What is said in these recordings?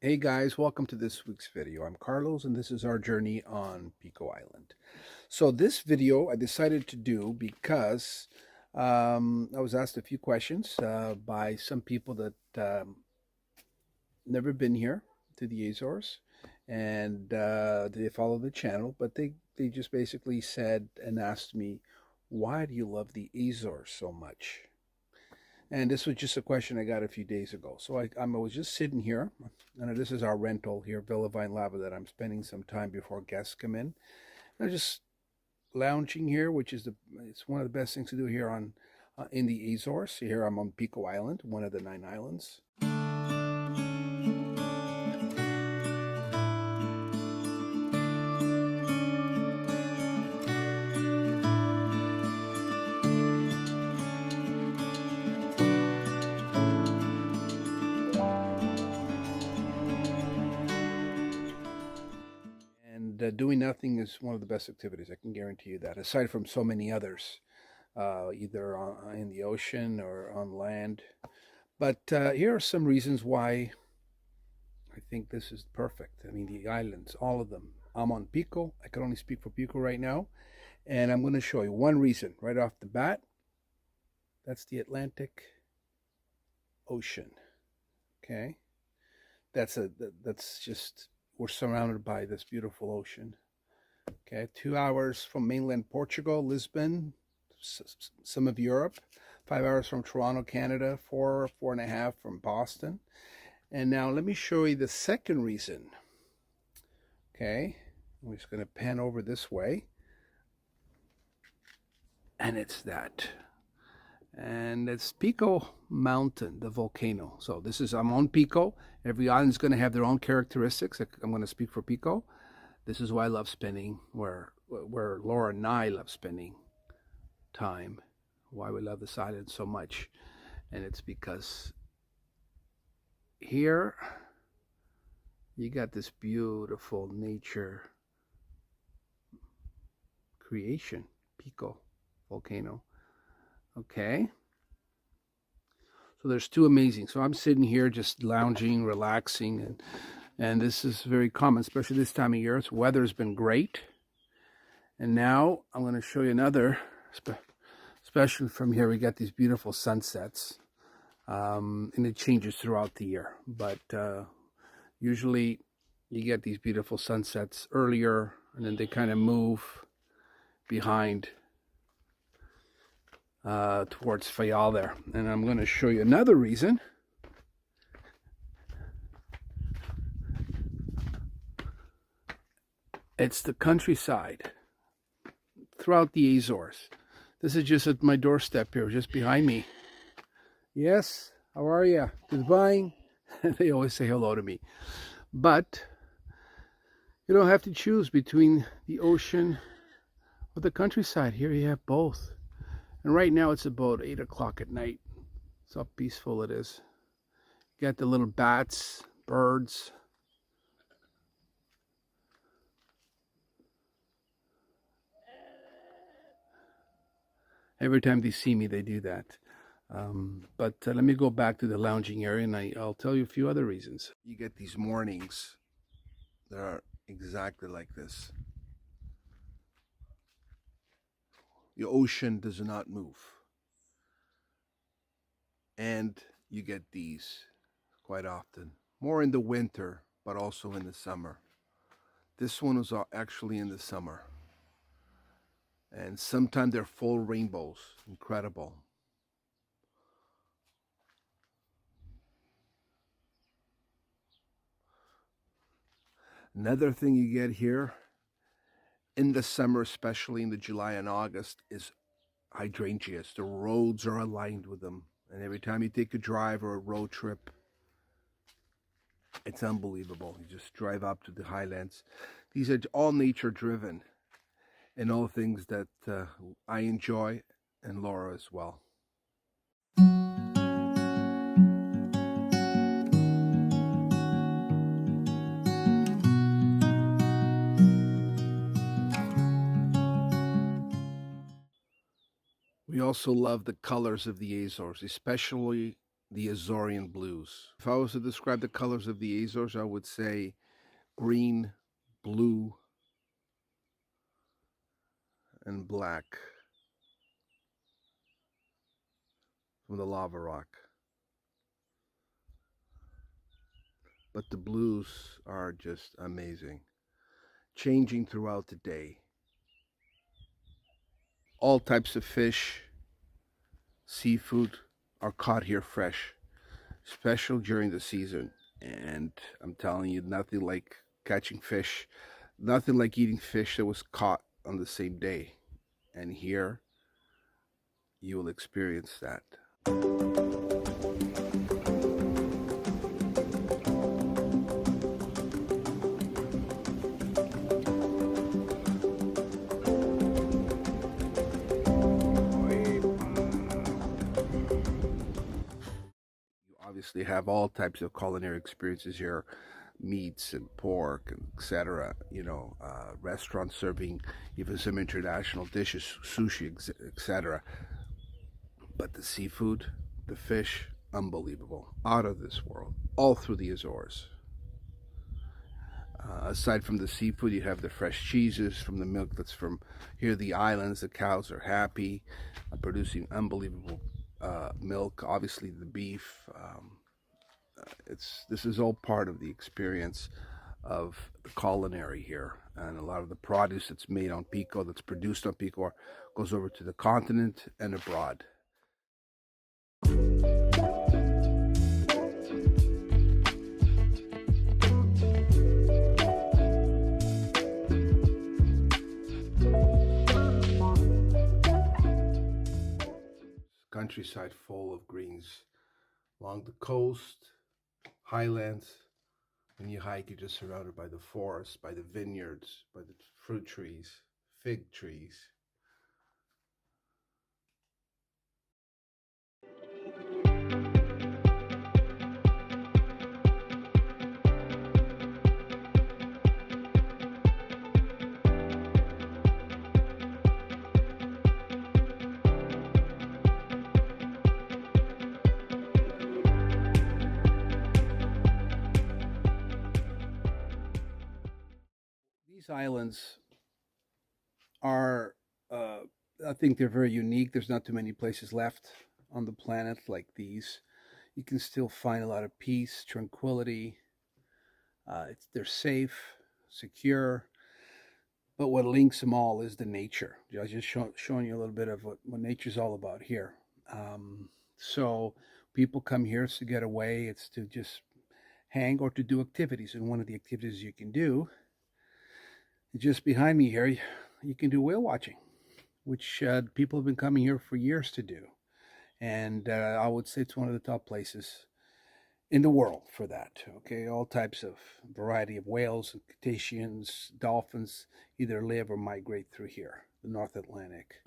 Hey guys, welcome to this week's video. I'm Carlos and this is our journey on Pico Island. So this video I decided to do because I was asked a few questions by some people that never been here to the Azores, and they follow the channel, but they just basically said and asked me, why do you love the Azores so much? And this was just a question I got a few days ago. So I was just sitting here, and this is our rental here, Villa Vine Lava, that I'm spending some time before guests come in. I'm just lounging here, which is it's one of the best things to do here on in the Azores. Here I'm on Pico Island, one of the 9 islands. And doing nothing is one of the best activities. I can guarantee you that. Aside from so many others, either in the ocean or on land. But here are some reasons why I think this is perfect. I mean, the islands, all of them. I'm on Pico. I can only speak for Pico right now. And I'm going to show you one reason right off the bat. That's the Atlantic Ocean. Okay. That's just, we're surrounded by this beautiful ocean. Okay. 2 hours from mainland Portugal, Lisbon, some of Europe. 5 hours from Toronto, Canada. 4.5 from Boston. And now let me show you the second reason. Okay, I'm just going to pan over this way. And it's that. And it's Pico Mountain, the volcano. So I'm on Pico. Every island's going to have their own characteristics. I'm going to speak for Pico. This is why I love spending, where Laura and I love spending time. Why we love this island so much. And it's because here you got this beautiful nature creation, Pico volcano. Okay, so there's two amazing. So I'm sitting here just lounging, relaxing, and this is very common, especially this time of year. The weather's been great. And now I'm going to show you another, especially from here, we got these beautiful sunsets. And it changes throughout the year, but usually you get these beautiful sunsets earlier, and then they kind of move behind towards Fayal there. And I'm going to show you another reason. It's the countryside throughout the Azores. This is just at my doorstep here, just behind me. Yes, how are you? Goodbye. They always say hello to me. But you don't have to choose between the ocean or the countryside. Here you have both. And right now it's about 8 o'clock at night. So how peaceful it is. You got the little bats, birds. Every time they see me, they do that. But let me go back to the lounging area, and I'll tell you a few other reasons. You get these mornings that are exactly like this. The ocean does not move. And you get these quite often. More in the winter, but also in the summer. This one was actually in the summer. And sometimes they're full rainbows. Incredible. Another thing you get here in the summer, especially in the July and August, is hydrangeas. The roads are aligned with them. And every time you take a drive or a road trip, it's unbelievable. You just drive up to the highlands. These are all nature driven, and all things that I enjoy, and Laura as well. We also love the colors of the Azores, especially the Azorean blues. If I was to describe the colors of the Azores, I would say green, blue, and black from the lava rock. But the blues are just amazing, changing throughout the day. All types of fish, seafood are caught here fresh, special during the season. And I'm telling you, nothing like catching fish, nothing like eating fish that was caught on the same day. And here you will experience that. You obviously have all types of culinary experiences here, meats and pork and etc. Restaurants serving even some international dishes, sushi, etc. But the seafood, the fish, unbelievable, out of this world, all through the Azores. Aside from the seafood, you have the fresh cheeses from the milk that's from here. The islands, the cows are happy, producing unbelievable milk. Obviously, the beef. This is all part of the experience of the culinary here, and a lot of the produce that's made on Pico, that's produced on Pico, goes over to the continent and abroad. Countryside full of greens along the coast, highlands. When you hike, you're just surrounded by the forest, by the vineyards, by the fruit trees, fig trees. These islands are, I think they're very unique. There's not too many places left on the planet like these. You can still find a lot of peace, tranquility. They're safe, secure. But what links them all is the nature. I was just showing you a little bit of what nature's all about here. So people come here to get away. It's to just hang or to do activities. And one of the activities you can do, just behind me here, you can do whale watching, which people have been coming here for years to do. And I would say it's one of the top places in the world for that. Okay, all types of variety of whales and cetaceans, dolphins either live or migrate through here, the North Atlantic.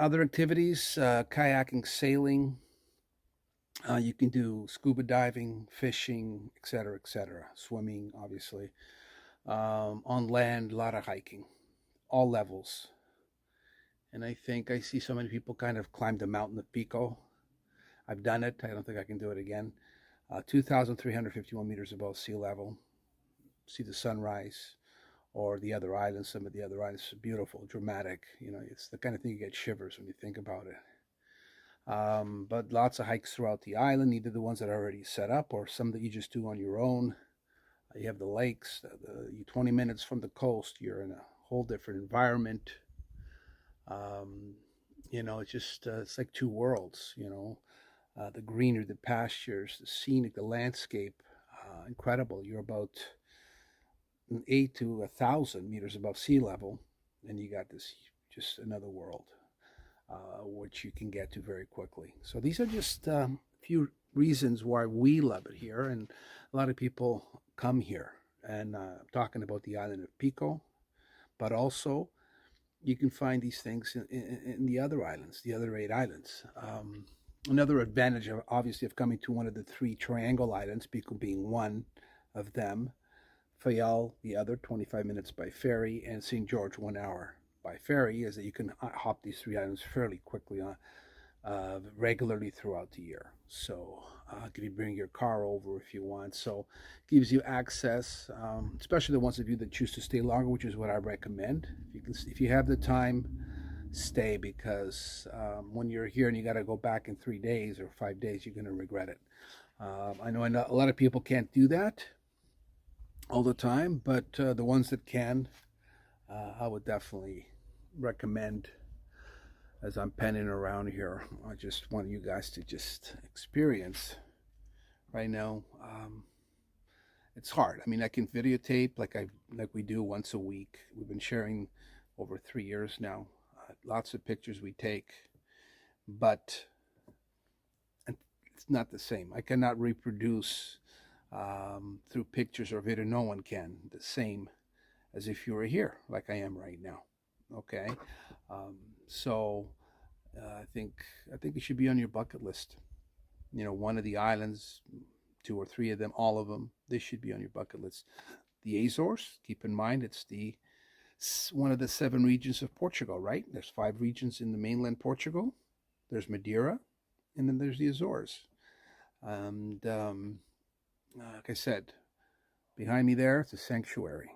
Other activities, kayaking, sailing. You can do scuba diving, fishing, etc., swimming, obviously. On land, a lot of hiking, all levels. And I think I see so many people kind of climb the mountain of Pico. I've done it. I don't think I can do it again. 2,351 meters above sea level. See the sunrise, or the other islands. Some of the other islands are beautiful, dramatic. It's the kind of thing you get shivers when you think about it. But lots of hikes throughout the island, either the ones that are already set up or some that you just do on your own. You have the lakes. You 20 minutes from the coast, you're in a whole different environment. It's just it's like two worlds. The greenery, the pastures, the scenic, the landscape, incredible. You're about 8 to 1,000 meters above sea level, and you got this just another world, which you can get to very quickly. So these are just a few reasons why we love it here, and a lot of people come here. And talking about the island of Pico, but also you can find these things in the other islands, the other 8 islands. Another advantage, of, obviously, of coming to one of the three triangle islands, Pico being one of them, Fayal the other, 25 minutes by ferry, and St. George 1 hour by ferry, is that you can hop these three islands fairly quickly on regularly throughout the year. So you can bring your car over if you want. So it gives you access, especially the ones of you that choose to stay longer, which is what I recommend. If you have the time, stay, because when you're here and you got to go back in 3 days or 5 days, you're going to regret it. I know a lot of people can't do that all the time, but the ones that can, I would definitely recommend. As I'm penning around here, I just want you guys to just experience right now. It's hard. I mean, I can videotape like we do once a week. We've been sharing over 3 years now. Lots of pictures we take, but it's not the same. I cannot reproduce through pictures or video. No one can the same as if you were here, like I am right now. Okay, so I think it should be on your bucket list. You know, one of the islands, two or three of them, all of them. This should be on your bucket list. The Azores. Keep in mind, it's the one of the 7 regions of Portugal. Right? There's 5 regions in the mainland Portugal. There's Madeira, and then there's the Azores. And like I said, behind me there, it's a sanctuary.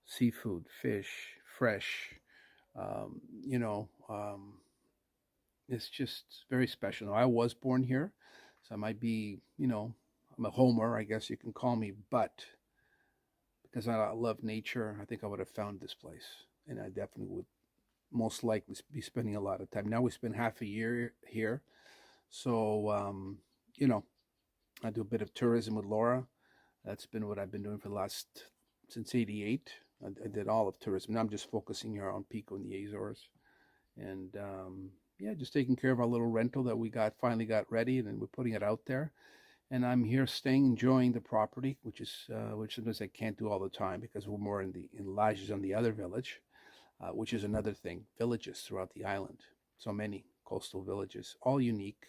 Seafood, fish, fresh. Um, you know, it's just very special. Now, I was born here, so I might be, I'm a homer, I guess you can call me, but because I love nature, I think I would have found this place, and I definitely would most likely be spending a lot of time. Now we spend half a year here, so you know, I do a bit of tourism with Laura. That's been what I've been doing for the last since '88. I did all of tourism. Now I'm just focusing here on Pico and the Azores, and yeah, just taking care of our little rental that we finally got ready, and then we're putting it out there. And I'm here staying, enjoying the property, which sometimes I can't do all the time because we're more in lodges on the other village, which is another thing. Villages throughout the island, so many coastal villages, all unique.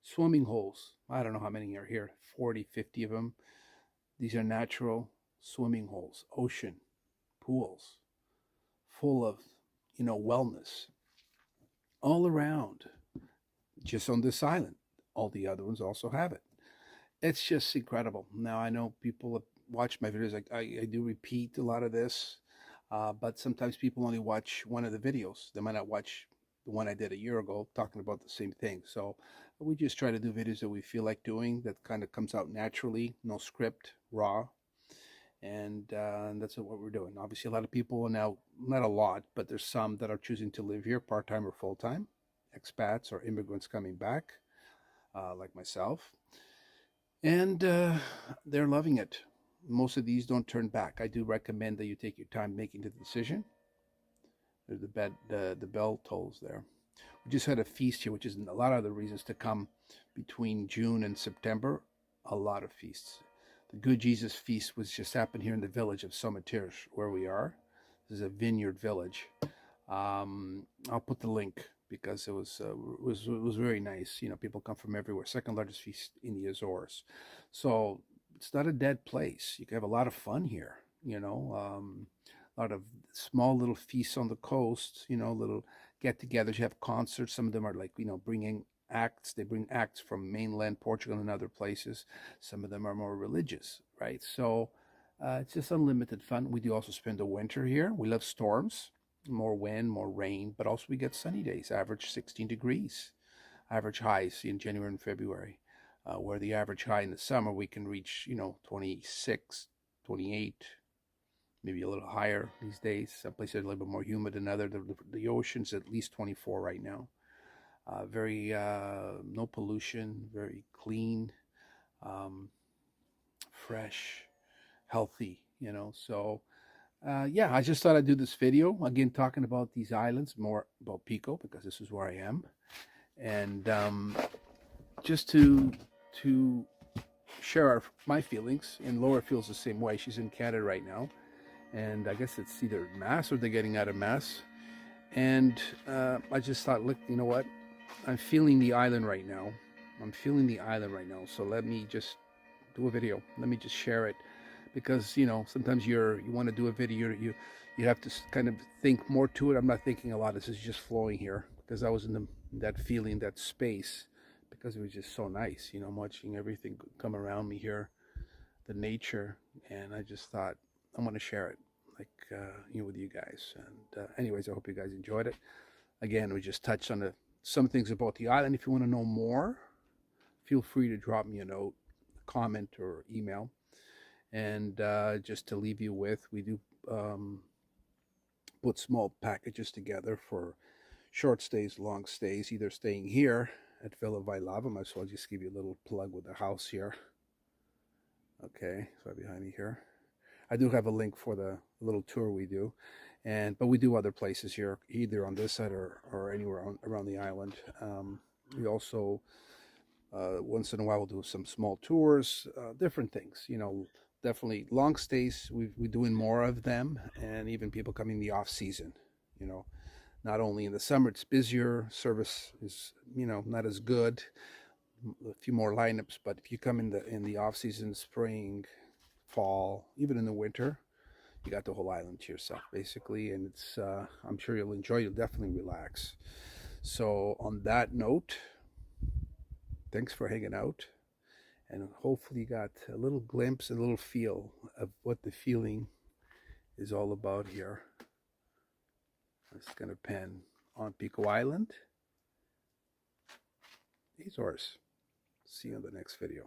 Swimming holes. I don't know how many are here, 40, 50 of them. These are natural swimming holes, ocean, pools, full of, wellness all around, just on this island. All the other ones also have it. It's just incredible. Now, I know people that watch my videos, I do repeat a lot of this, but sometimes people only watch one of the videos. They might not watch the one I did a year ago talking about the same thing. So we just try to do videos that we feel like doing that kind of comes out naturally, no script, raw. And that's what we're doing. Obviously, a lot of people are now, not a lot, but there's some that are choosing to live here part-time or full-time, expats or immigrants coming back, like myself. And they're loving it. Most of these don't turn back. I do recommend that you take your time making the decision. There's the bell tolls there. We just had a feast here, which is a lot of the reasons to come between June and September. A lot of feasts. The Good Jesus feast was just happened here in the village of Somatiers, where we are. This is a vineyard village. I'll put the link because it was very nice. People come from everywhere. Second largest feast in the Azores, so it's not a dead place. You can have a lot of fun here. A lot of small little feasts on the coast. Little get-togethers. You have concerts. Some of them are like bringing acts. They bring acts from mainland Portugal and other places. Some of them are more religious, right? So it's just unlimited fun. We do also spend the winter here. We love storms, more wind, more rain, but also we get sunny days, average 16 degrees, average highs in January and February, where the average high in the summer we can reach, 26, 28, maybe a little higher these days. Some places are a little bit more humid than other. The ocean's at least 24 right now. Very no pollution, very clean, um, fresh, healthy. So yeah, I just thought I'd do this video again, talking about these islands, more about Pico because this is where I am, and just to share my feelings. And Laura feels the same way. She's in Canada right now, and I guess it's either Mass or they're getting out of Mass. And I just thought, look, you know what? I'm feeling the island right now. I'm feeling the island right now. So let me just do a video. Let me just share it, because sometimes you want to do a video, you have to kind of think more to it. I'm not thinking a lot. This is just flowing here because I was in that feeling, that space, because it was just so nice. I'm watching everything come around me here, the nature, and I just thought I'm going to share it, like with you guys. And anyways, I hope you guys enjoyed it. Again, we just touched on some things about the island. If you want to know more, feel free to drop me a note, comment, or email. And just to leave you with, we do put small packages together for short stays, long stays, either staying here at Villa Vailava. Might as well just give you a little plug with the house here. Okay, so right behind me here. I do have a link for the little tour we do, but we do other places here, either on this side or anywhere around the island. We also once in a while we'll do some small tours, different things. Definitely long stays. We're doing more of them, and even people coming the off season. Not only in the summer it's busier, service is not as good, a few more lineups. But if you come in the off season, spring, fall, even in the winter, you got the whole island to yourself basically, and it's I'm sure you'll enjoy. You'll definitely relax. So on that note, thanks for hanging out, and hopefully you got a little glimpse, a little feel of what the feeling is all about here. I'm just going to pen on Pico Island, Azores. See you in the next video.